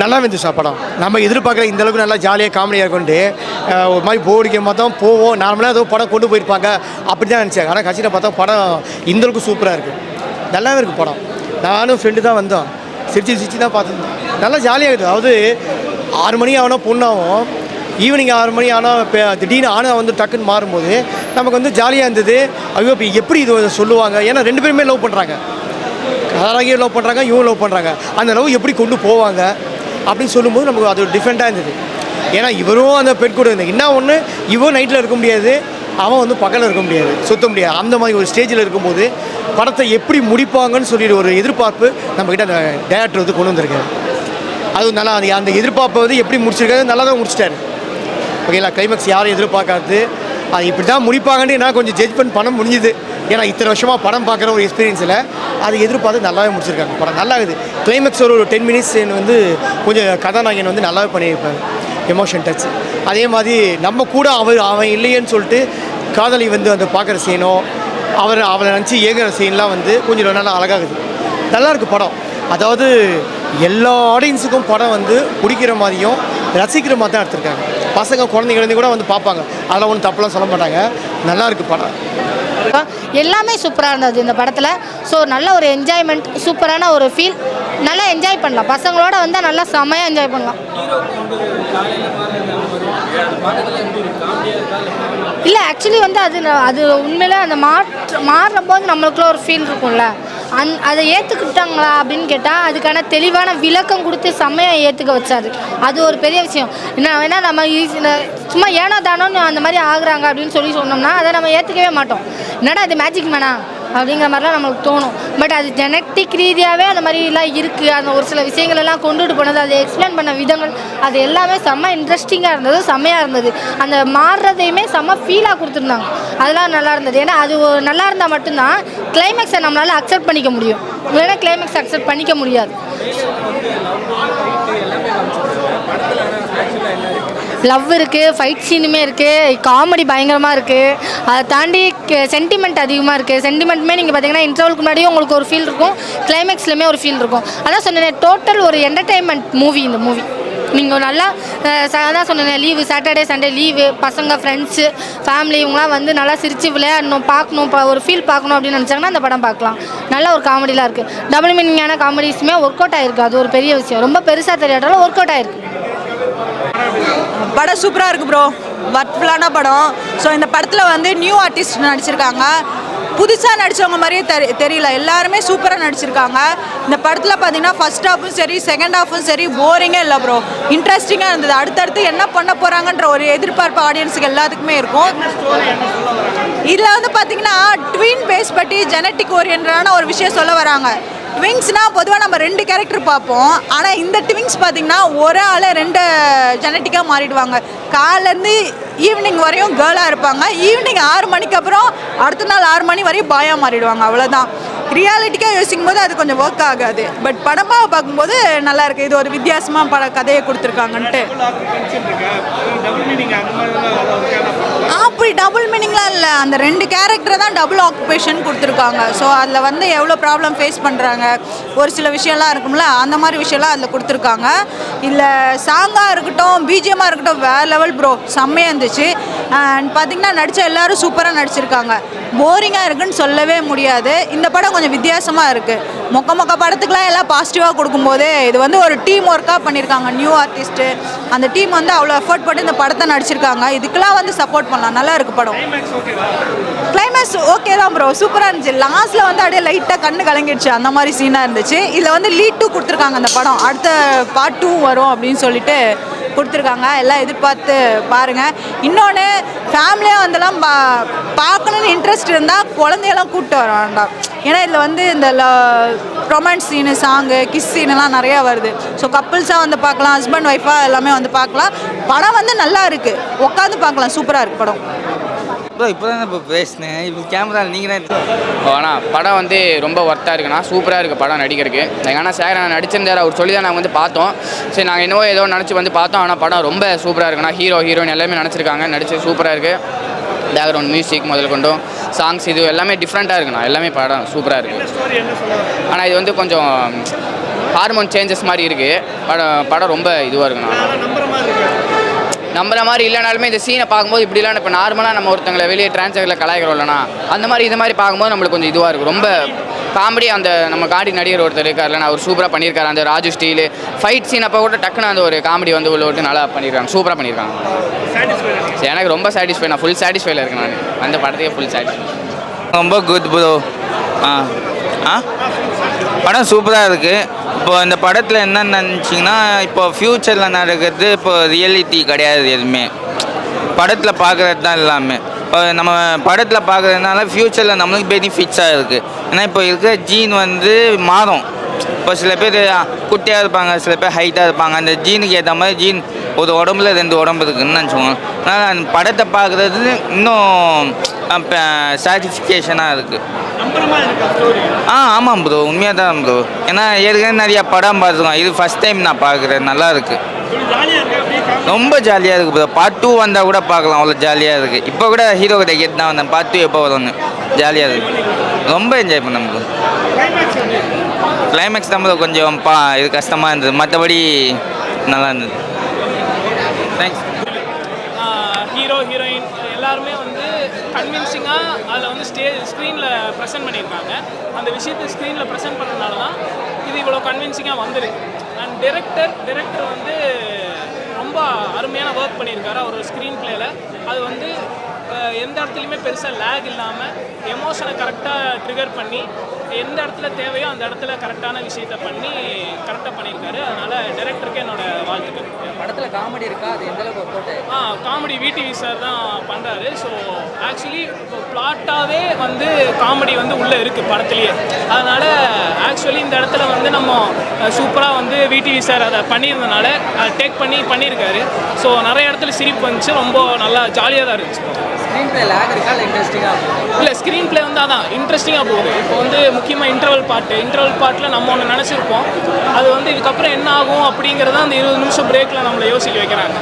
நல்லா இருந்துச்சு சார் படம். நம்ம எதிர்பார்க்குற இந்தளவுக்கு நல்லா ஜாலியாக காமெடியாக கொண்டு ஒரு மாதிரி போடிக்க மொத்தம் போவோம். நார்மலாக ஏதோ படம் கொண்டு போயிருப்பாங்க அப்படி தான் நினச்சாங்க. ஆனால் கட்சியில் பார்த்தா படம் இந்தளவுக்கு சூப்பராக இருக்குது, நல்லாவே இருக்குது படம். நானும் ஃப்ரெண்டு தான் வந்தோம், சிரிச்சு தான் பார்த்துருந்தோம். நல்லா ஜாலியாக இருக்குது. அதாவது 6 மணி ஆனால் பொண்ணாகும், ஈவினிங் 6 மணி ஆனால் இப்போ திடீர்னு ஆனால் வந்து டக்குன்னு மாறும்போது நமக்கு வந்து ஜாலியாக இருந்தது. ஐயோ இப்போ எப்படி இது சொல்லுவாங்க, ஏன்னா 2 பேருமே லவ் பண்ணுறாங்க, கதாநாயகியும் லவ் பண்ணுறாங்க, இவங்க லவ் பண்ணுறாங்க. அந்த லவ் எப்படி கொண்டு போவாங்க அப்படின்னு சொல்லும்போது நமக்கு அது டிஃப்ரெண்ட்டாக இருந்தது. ஏன்னா இவரும் அந்த பெண் கூட இருந்தது. என்ன ஒன்று, இவன் நைட்டில் இருக்க முடியாது, அவன் வந்து பகலில் இருக்க முடியாது, சுத்த முடியாது. அந்த மாதிரி ஒரு ஸ்டேஜில் இருக்கும்போது படத்தை எப்படி முடிப்பாங்கன்னு சொல்லிட்டு ஒரு எதிர்பார்ப்பு நம்மக்கிட்ட அந்த டேரக்டர் வந்து கொண்டு வந்திருக்காரு. அது நல்லா அந்த எதிர்பார்ப்பை வந்து எப்படி முடிச்சிருக்காரு, நல்லா தான் முடிச்சிட்டாரு. ஓகேங்களா, கிளைமேக்ஸ் யாரும் எதிர்பார்க்காது, அது இப்படி தான் முடிப்பாங்கன்னு நான் கொஞ்சம் ஜட்ஜ்மெண்ட் பண்ண முடிஞ்சுது. ஏன்னா இத்தனை வருஷமாக படம் பார்க்குற ஒரு எக்ஸ்பீரியன்ஸில் அதை எதிர்பார்த்து நல்லாவே முடிச்சிருக்காங்க. படம் நல்லா இருக்குது. கிளைமேக்ஸ் ஒரு 10 மினிட்ஸ் வந்து கொஞ்சம் கதாநாயகன் வந்து நல்லாவே பண்ணியிருப்பார், எமோஷன் டச். அதே மாதிரி நம்ம கூட அவன் இல்லையேன்னு சொல்லிட்டு காதலி வந்து அந்த பார்க்குற சீனோ, அவளை நினச்சி ஏங்குற சீன்லாம் வந்து கொஞ்சம் நல்லா அழகாகுது. நல்லாயிருக்கு படம். அதாவது எல்லா ஆடியன்ஸுக்கும் படம் வந்து பிடிக்கிற மாதிரியும் ரசிக்கிற மாதிரி தான் எடுத்திருக்காங்க. பசங்க குழந்தைங்க கூட வந்து பார்ப்பாங்க, அதெல்லாம் ஒன்றும் தப்புலாம் சொல்ல மாட்டாங்க. நல்லாயிருக்கு படம். எல்லாமே சூப்பராக இருந்தது இந்த படத்தில். ஸோ நல்ல ஒரு என்ஜாய்மெண்ட், சூப்பரான ஒரு ஃபீல், நல்லா என்ஜாய் பண்ணலாம். பசங்களோட வந்தால் நல்லா செம்மையாக என்ஜாய் பண்ணலாம். இல்லை ஆக்சுவலி வந்து அது உண்மையிலே அந்த மாறும்போது நம்மளுக்குள்ள ஒரு ஃபீல் இருக்கும்ல, அதை ஏற்றுக்கிட்டாங்களா அப்படின்னு கேட்டால் அதுக்கான தெளிவான விளக்கம் கொடுத்து செம்மையாக ஏற்றுக்க வச்சாரு. அது ஒரு பெரிய விஷயம். என்ன வேணால் நம்ம சும்மா ஏனோ தானோன்னு அந்த மாதிரி ஆகுறாங்க அப்படின்னு சொன்னோம்னா அதை நம்ம ஏற்றுக்கவே மாட்டோம். என்னடா அது மேஜிக் மேனா அப்படிங்கிற மாதிரிலாம் நம்மளுக்கு தோணும். பட் அது ஜெனட்டிக் ரீதியாகவே அந்த மாதிரிலாம் இருக்குது. அந்த ஒரு சில விஷயங்கள் எல்லாம் கொண்டுட்டு போனது, அதை எக்ஸ்பிளைன் பண்ண விதங்கள், அது எல்லாமே செம்ம இன்ட்ரெஸ்டிங்காக இருந்தது, செம்மையாக இருந்தது. அந்த மாறுறதையுமே செம்ம ஃபீலாக கொடுத்துருந்தாங்க, அதெல்லாம் நல்லா இருந்தது. ஏன்னா அது நல்லா இருந்தால் மட்டும்தான் கிளைமேக்ஸை நம்மளால் அக்செப்ட் பண்ணிக்க முடியும், இல்லைன்னா கிளைமேக்ஸ் அக்செப்ட் பண்ணிக்க முடியாது. லவ் இருக்குது, ஃபைட் சீனுமே இருக்குது, காமெடி பயங்கரமாக இருக்குது, அதை தாண்டி சென்டிமெண்ட் அதிகமாக இருக்குது. சென்டிமெண்ட்டுமே நீங்கள் பார்த்தீங்கன்னா இன்டர்வலுக்கு முன்னாடியே உங்களுக்கு ஒரு ஃபீல் இருக்கும், கிளைமேக்ஸ்லையுமே ஒரு ஃபீல் இருக்கும். அதான் சொன்னேன், டோட்டல் ஒரு என்டர்டெயின்மெண்ட் மூவி இந்த மூவி. நீங்கள் நல்லா அதான் சொன்னேன், லீவு சாட்டர்டே சண்டே லீவு, பசங்க ஃப்ரெண்ட்ஸு ஃபேமிலி இவங்களாம் வந்து நல்லா சிரித்து விளையாடணும், பார்க்கணும், ஒரு ஃபீல் பார்க்கணும் அப்படின்னு நினச்சாங்கன்னா அந்த படம் பார்க்கலாம். நல்ல ஒரு காமெடிலாம் இருக்குது. டபுள் மீனிங்கான காமெடிஸுமே ஒர்க் அவுட் ஆகிருக்கு, அது ஒரு பெரிய விஷயம். ரொம்ப பெருசாக தெரியாட்டாலும் ஒர்க் அவுட் ஆகிருக்கு. படம் சூப்பராக இருக்குது ப்ரோ, ஒர்க்ஃபுல்லான படம். ஸோ இந்த படத்தில் வந்து நியூ ஆர்டிஸ்ட் நடிச்சிருக்காங்க, புதுசாக நடித்தவங்க மாதிரியே தெரியல, எல்லாருமே சூப்பராக நடிச்சிருக்காங்க. இந்த படத்தில் பார்த்தீங்கன்னா ஃபர்ஸ்ட் ஹாஃபும் சரி செகண்ட் ஹாஃபும் சரி போரிங்கே இல்லை ப்ரோ, இன்ட்ரெஸ்டிங்காக இருந்தது. அடுத்தடுத்து என்ன பண்ண போகிறாங்கன்ற ஒரு எதிர்பார்ப்பு ஆடியன்ஸுக்கு எல்லாத்துக்குமே இருக்கும். இதில் வந்து பார்த்தீங்கன்னா ட்வின் பேஸ் பற்றி ஜெனட்டிக் ஓரியன்டான ஒரு விஷயம் சொல்ல வராங்க. ட்விங்ஸ்னால் பொதுவாக நம்ம 2 கேரக்டர் பார்ப்போம், ஆனால் இந்த ட்விங்ஸ் பார்த்திங்கன்னா ஒரு ஆள் 2 ஜெனட்டிக்காக மாறிடுவாங்க. காலைலேருந்து ஈவினிங் வரையும் கேர்ளாக இருப்பாங்க, ஈவினிங் 6 மணிக்கு அப்புறம் அடுத்த நாள் 6 மணி வரையும் பாயாக மாறிடுவாங்க. அவ்வளோதான். ரியாலிட்டிக்காக யோசிக்கும் போது அது கொஞ்சம் ஒர்க் ஆகாது, பட் படமாக பார்க்கும்போது நல்லா இருக்குது. இது ஒரு வித்தியாசமாக கதையை கொடுத்துருக்காங்கன்ட்டு. அப்படி டபுள் மீனிங்லாம் இல்லை, அந்த 2 கேரக்டரை தான் டபுள் ஆக்குபேஷன் கொடுத்துருக்காங்க. ஸோ அதில் வந்து எவ்வளோ ப்ராப்ளம் ஃபேஸ் பண்ணுறாங்க, ஒரு சில விஷயம்லாம் இருக்கும்ல, அந்த மாதிரி விஷயம்லாம் அதில் கொடுத்துருக்காங்க. இல்லை சாங்காக இருக்கட்டும், பிஜிஎம்மாக இருக்கட்டும், வேறு லெவல் ப்ரோ, செம்மையாக இருந்துச்சு. அண்ட் பார்த்திங்கன்னா நடித்த எல்லோரும் சூப்பராக நடிச்சிருக்காங்க. போரிங்காக இருக்குன்னு சொல்லவே முடியாது. இந்த படம் கொஞ்சம் வித்தியாசமாக இருக்குது. மொக்க படத்துக்குலாம் எல்லாம் பாசிட்டிவாக கொடுக்கும்போது இது வந்து ஒரு டீம் ஒர்க்காக பண்ணியிருக்காங்க. நியூ ஆர்டிஸ்ட்டு அந்த டீம் வந்து அவ்வளோ எஃபர்ட் போட்டு இந்த படத்தை நடிச்சிருக்காங்க. இதுக்கெல்லாம் வந்து சப்போர்ட் பண்ணலாம், நல்லா இருக்குது படம். கிளைமேக்ஸ் ஓகே தான் ப்ரோ, சூப்பராக இருந்துச்சு. லாஸ்ட்டில் வந்து அப்படியே லைட்டாக கண்ணு கலங்கிடுச்சு, அந்த மாதிரி சீனாக இருந்துச்சு. இதில் வந்து லீட் 2 கொடுத்துருக்காங்க. அந்த படம் அடுத்த பார்ட் 2 வரும் அப்படின்னு சொல்லிட்டு கொடுத்துருக்காங்க. எல்லாம் எதிர்பார்த்து பாருங்கள். இன்னொன்று ஃபேமிலியாக வந்தெல்லாம் பார்க்கணுன்னு இன்ட்ரெஸ்ட் இருந்தால் குழந்தையெல்லாம் கூப்பிட்டு வர வேண்டாம். ஏன்னா இதில் வந்து இந்த ரொமான்ஸ் சீனு, சாங்கு, கிஸ் சீனெல்லாம் நிறையா வருது. ஸோ கப்புள்ஸாக வந்து பார்க்கலாம், ஹஸ்பண்ட் ஒய்ஃபாக எல்லாமே வந்து பார்க்கலாம். படம் வந்து நல்லா இருக்குது, உட்காந்து பார்க்கலாம், சூப்பராக இருக்குது படம். இப்போ தான் இப்போ பேசினேன், இப்போ கேமரா நீங்கள் தான். ஆனால் படம் வந்து ரொம்ப ஒர்த்தாக இருக்குண்ணா, சூப்பராக இருக்குது படம் நடிக்கிறதுக்கு. ஆனால் சார் நான் நடிச்சிருந்தார், அவர் சொல்லி தான் நாங்கள் வந்து பார்த்தோம். சரி நாங்கள் என்னவோ ஏதோ நினச்சி வந்து பார்த்தோம், ஆனால் படம் ரொம்ப சூப்பராக இருக்குண்ணா. ஹீரோயின் எல்லாமே நினச்சிருக்காங்க, நடிச்சு சூப்பராக இருக்குது. பேக்ரவுண்ட் மியூசிக் முதல் கொண்டும் சாங்ஸ் இது எல்லாமே டிஃப்ரெண்ட்டாக இருக்குண்ணா, எல்லாமே படம் சூப்பராக இருக்குது. ஆனால் இது வந்து கொஞ்சம் ஹார்மோன் சேஞ்சஸ் மாதிரி இருக்குது. படம் ரொம்ப இதுவாக இருக்குண்ணா. நம்புற மாதிரி இல்லைனாலுமே இந்த சீனை பார்க்கும்போது இப்படிலாம் இப்போ நார்மலாக நம்ம ஒருத்தங்களை வெளியே டிரான்ஸ்ஜெண்டரில் கலாய்க்கிறோம் இல்லைனா அந்த மாதிரி இது மாதிரி பார்க்கும்போது நம்மளுக்கு கொஞ்சம் இதுவாக இருக்கும். ரொம்ப காமெடி. அந்த நம்ம காடி நடிகர் ஒருத்தர் இருக்கார் இல்லைனா அவர் சூப்பராக பண்ணியிருக்காரு. அந்த ராஜு ஸ்டீலு ஃபைட் சீன் அப்போ கூட டக்குன்னு அந்த ஒரு காமெடி வந்து உள்ள விட்டு நல்லா பண்ணியிருக்காங்க, சூப்பராக பண்ணியிருக்காங்க. எனக்கு ரொம்ப சாட்டிஸ்ஃபை, நான் ஃபுல் சாட்டிஸ்ஃபைல இருக்கேன். நான் அந்த படத்தையே ஃபுல் சாட்டிஸ்ஃபை. ரொம்ப குட் ப்ரோ. படம் சூப்பராக இருக்குது. இப்போ இந்த படத்தில் என்னென்னு நினச்சிங்கன்னா, இப்போ ஃப்யூச்சரில் நடக்கிறது இப்போ ரியாலிட்டி கிடையாது. எதுவுமே படத்தில் பார்க்குறது தான் எல்லாமே. இப்போ நம்ம படத்தில் பார்க்குறதுனால ஃப்யூச்சரில் நம்மளுக்கு பெனிஃபிட்ஸாக இருக்குது. ஏன்னா இப்போ இருக்கிற ஜீன் வந்து மாறும். இப்போ சில பேர் குட்டியாக இருப்பாங்க, சில பேர் ஹைட்டாக இருப்பாங்க. அந்த ஜீனுக்கு ஏற்ற மாதிரி ஜீன் ஒரு உடம்புல 2 உடம்பு இருக்குதுன்னு நினச்சிக்கோங்க. அதனால் அந்த படத்தை பார்க்குறது இன்னும் சாட்டிஸ்ஃபிகேஷனாக இருக்குது. ஆமாம் ப்ரோ, உண்மையாக தான் ப்ரோ. ஏன்னா ஏற்கனவே நிறையா படம் பார்த்துருக்கோம். இது ஃபஸ்ட் டைம் நான் பார்க்குறேன். நல்லா இருக்குது, ரொம்ப ஜாலியாக இருக்குது ப்ரோ. பார்ட் 2 வந்தால் கூட பார்க்கலாம், அவ்வளோ ஜாலியாக இருக்குது. இப்போ கூட ஹீரோ கிட்ட கேட்டு தான் வந்தேன், பார்ட் 2 எப்போ வரும்னு. ஜாலியாக இருக்குது, ரொம்ப என்ஜாய் பண்ணேன் ப்ரோ. கிளைமேக்ஸ் தான் ப்ரோ கொஞ்சம் இது கஷ்டமாக இருந்தது, மற்றபடி நல்லா இருந்தது. தேங்க்ஸ். ஹீரோ ஹீரோயின் எல்லாருமே வந்து கன்வின்சிங்காக அதில் வந்து ஸ்க்ரீனில் ப்ரெசென்ட் பண்ணியிருக்காங்க. அந்த விஷயத்தை ஸ்க்ரீனில் ப்ரெசென்ட் பண்ணனால தான் இது இவ்வளோ கன்வின்சிங்காக வந்திருக்கு. அண்ட் டிரெக்டர் வந்து ரொம்ப அருமையான ஒர்க் பண்ணியிருக்காரு அவர் ஸ்க்ரீன் பிளேயில். அது வந்து எந்த இடத்துலையுமே பெருசாக லேக் இல்லாமல் எமோஷனை கரெக்டாக ட்ரிகர் பண்ணி எந்த இடத்துல தேவையோ அந்த இடத்துல கரெக்டான விஷயத்த பண்ணி கரெக்டாக பண்ணியிருக்காரு. அதனால் டைரக்டருக்கு என்னோட வாழ்த்துக்கள். படத்தில் காமெடி இருக்கா? அது எந்த அளவுக்கு work out? Comedy VTV sir தான் பண்ணுறாரு. ஸோ ஆக்சுவலி இப்போ பிளாட்டாகவே வந்து காமெடி வந்து உள்ளே இருக்குது படத்துலேயே. அதனால் ஆக்சுவலி இந்த இடத்துல வந்து நம்ம சூப்பராக வந்து விடிவி சார் அதை பண்ணியிருந்தனால டேக் பண்ணியிருக்காரு. ஸோ நிறைய இடத்துல சிரிப்பு வந்துச்சு, ரொம்ப நல்லா ஜாலியாக தான் இருந்துச்சு. ஸ்க்ரீன் பிளே லேக் இருக்கா இல்லை இன்ட்ரெஸ்டிங்காக? இல்லை, ஸ்க்ரீன் பிளே வந்து அதான் இன்ட்ரெஸ்டிங்காக போகுது. இப்போ வந்து முக்கியமாக இன்டர்வல் பாட்டில் நம்ம ஒன்று நினச்சிருப்போம், அது வந்து இதுக்கப்புறம் என்ன ஆகும் அப்படிங்கிறத அந்த 20 நிமிஷம் பிரேக்கில் நம்மளை யோசிக்க வைக்கிறாங்க.